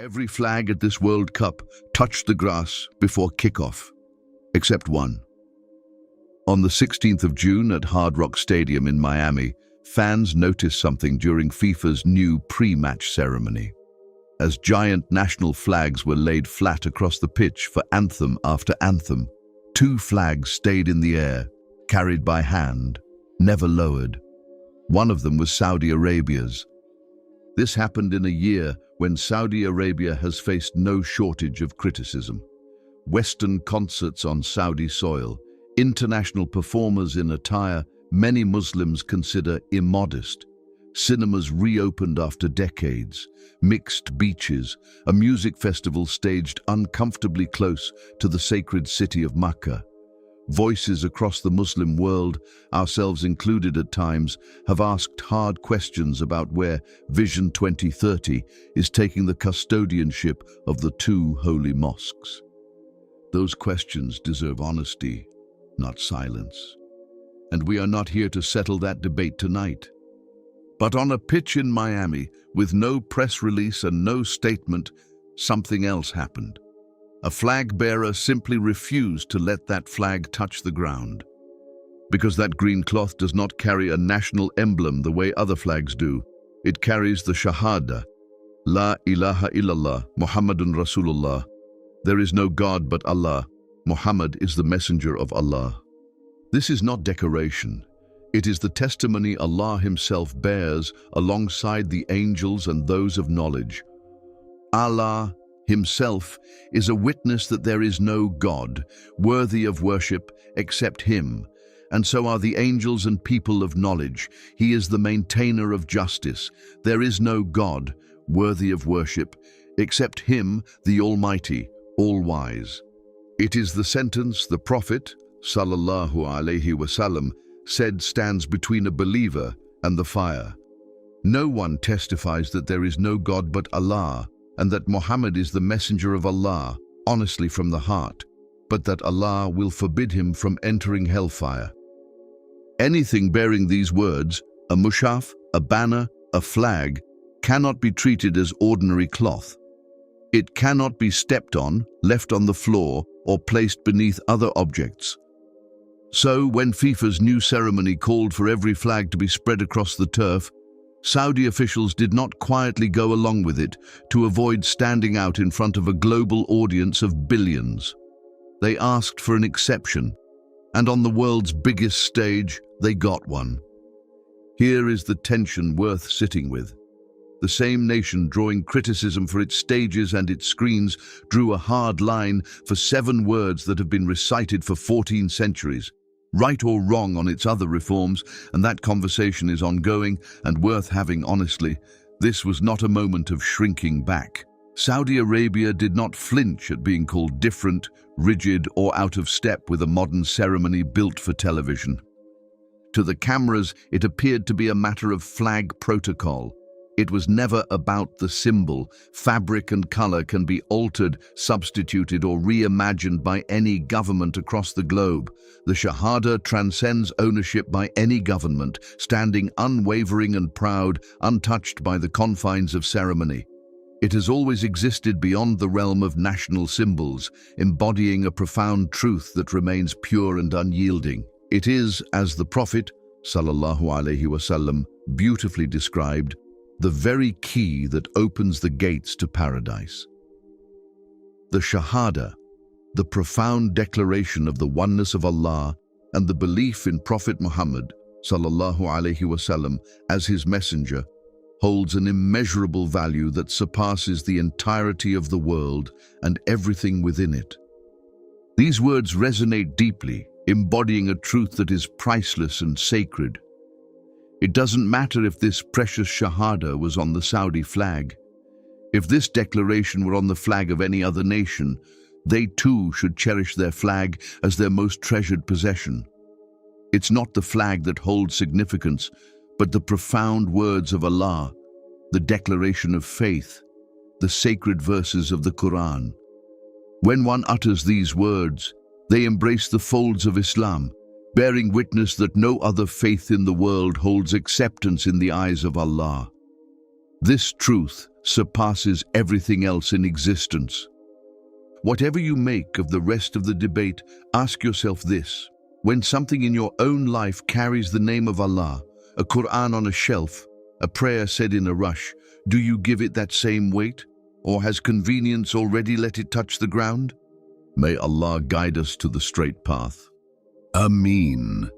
Every flag at this World Cup touched the grass before kickoff, except one. On the 16th of June at Hard Rock Stadium in Miami, fans noticed something during FIFA's new pre-match ceremony. As giant national flags were laid flat across the pitch for anthem after anthem, two flags stayed in the air, carried by hand, never lowered. One of them was Saudi Arabia's. This happened in a year when Saudi Arabia has faced no shortage of criticism. Western concerts on Saudi soil, international performers in attire many Muslims consider immodest, cinemas reopened after decades, mixed beaches, a music festival staged uncomfortably close to the sacred city of Makkah. Voices across the Muslim world, ourselves included at times, have asked hard questions about where Vision 2030 is taking the custodianship of the two holy mosques. Those questions deserve honesty, not silence. And we are not here to settle that debate tonight. But on a pitch in Miami, with no press release and no statement, something else happened. A flag bearer simply refused to let that flag touch the ground. Because that green cloth does not carry a national emblem the way other flags do. It carries the Shahada, la ilaha illallah, Muhammadur Rasulullah. There is no God but Allah. Muhammad is the messenger of Allah. This is not decoration. It is the testimony Allah himself bears alongside the angels and those of knowledge. Allah himself is a witness that there is no God worthy of worship except him, and so are the angels and people of knowledge. He is the maintainer of justice. There is no God worthy of worship except him, the Almighty, all-wise. It is the sentence the Prophet, sallallahu alaihi wasallam, said stands between a believer and the fire. No one testifies that there is no God but Allah, and that Muhammad is the messenger of Allah, honestly from the heart, but that Allah will forbid him from entering hellfire. Anything bearing these words, a mushaf, a banner, a flag, cannot be treated as ordinary cloth. It cannot be stepped on, left on the floor, or placed beneath other objects. So, when FIFA's new ceremony called for every flag to be spread across the turf, Saudi officials did not quietly go along with it to avoid standing out in front of a global audience of billions. They asked for an exception, and on the world's biggest stage, they got one. Here is the tension worth sitting with. The same nation drawing criticism for its stages and its screens drew a hard line for 7 words that have been recited for 14 centuries. Right or wrong on its other reforms, and that conversation is ongoing and worth having honestly. This was not a moment of shrinking back. Saudi Arabia did not flinch at being called different, rigid, or out of step with a modern ceremony built for television. To the cameras, it appeared to be a matter of flag protocol. It was never about the symbol. Fabric and color can be altered, substituted, or reimagined by any government across the globe. The Shahada transcends ownership by any government, standing unwavering and proud, untouched by the confines of ceremony. It has always existed beyond the realm of national symbols, embodying a profound truth that remains pure and unyielding. It is, as the Prophet, sallallahu alaihi wasallam, beautifully described, the very key that opens the gates to paradise. The Shahada, the profound declaration of the oneness of Allah and the belief in Prophet Muhammad sallallahu alaihi wasallam as his messenger, holds an immeasurable value that surpasses the entirety of the world and everything within it. These words resonate deeply, embodying a truth that is priceless and sacred. It doesn't matter if this precious Shahada was on the Saudi flag. If this declaration were on the flag of any other nation, they too should cherish their flag as their most treasured possession. It's not the flag that holds significance, but the profound words of Allah, the declaration of faith, the sacred verses of the Quran. When one utters these words, they embrace the folds of Islam, bearing witness that no other faith in the world holds acceptance in the eyes of Allah. This truth surpasses everything else in existence. Whatever you make of the rest of the debate, ask yourself this. When something in your own life carries the name of Allah, a Quran on a shelf, a prayer said in a rush, do you give it that same weight? Or has convenience already let it touch the ground? May Allah guide us to the straight path. Ameen.